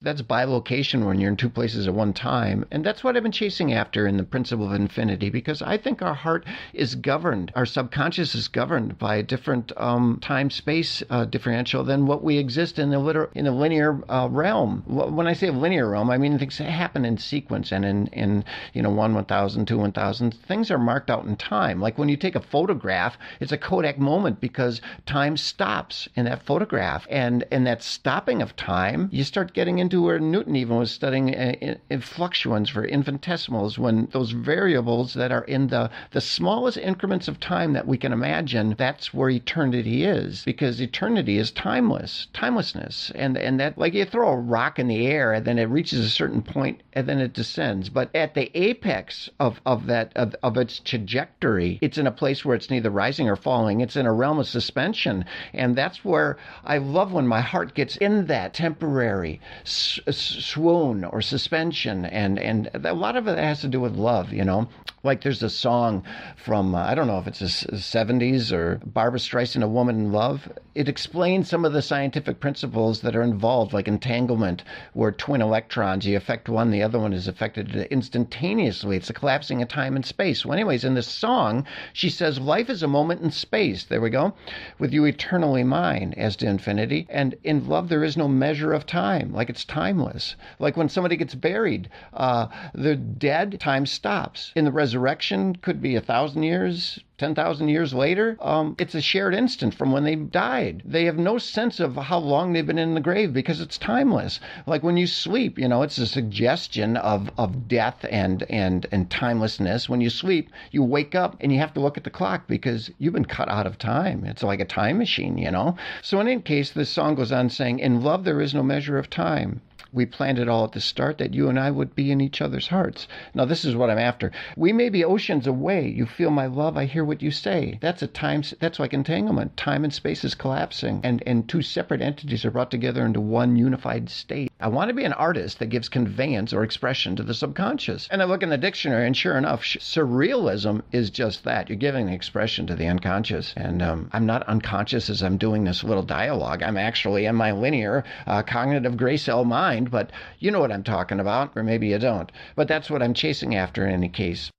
That's bilocation when you're in two places at one time. And that's what I've been chasing after in the principle of infinity, because I think our heart is governed, our subconscious is governed by a different time-space differential than what we exist in the linear realm. When I say linear realm, I mean things happen in sequence and in 1/1000, 2/1000. Things are marked out in time. Like when you take a photograph, it's a Kodak moment because time stops in that photograph. And that stopping of time, you start getting into where Newton even was studying fluctuans for infinitesimals, when those variables that are in the smallest increments of time that we can imagine, that's where eternity is, because eternity is timelessness. And that, like, you throw a rock in the air and then it reaches a certain point and then it descends. But at the apex of its trajectory, it's in a place where it's neither rising or falling. It's in a realm of suspension. And that's where I love when my heart gets in that temporary swoon or suspension. And a lot of it has to do with love, Like there's a song from, I don't know if it's the 70s or Barbra Streisand, A Woman in Love. It explains some of the scientific principles that are involved, like entanglement, where twin electrons, you affect one, the other one is affected instantaneously. It's a collapsing of time and space. Well, anyways, in this song, she says, life is a moment in space. There we go. With you eternally mine, as to infinity. And in love, there is no measure of time. Like it's timeless. Like when somebody gets buried, they're dead, time stops. In the resurrection, could be 1,000 years, 10,000 years later, it's a shared instant from when they died. They have no sense of how long they've been in the grave because it's timeless. Like when you sleep, it's a suggestion of death and timelessness. When you sleep, you wake up and you have to look at the clock because you've been cut out of time. It's like a time machine, So in any case, this song goes on saying, in love, there is no measure of time. We planned it all at the start that you and I would be in each other's hearts. Now, this is what I'm after. We may be oceans away. You feel my love. I hear what you say. That's like entanglement. Time and space is collapsing, and two separate entities are brought together into one unified state. I want to be an artist that gives conveyance or expression to the subconscious. And I look in the dictionary, and sure enough, surrealism is just that. You're giving expression to the unconscious. And I'm not unconscious as I'm doing this little dialogue. I'm actually in my linear cognitive gray cell mind. But you know what I'm talking about, or maybe you don't. But that's what I'm chasing after in any case.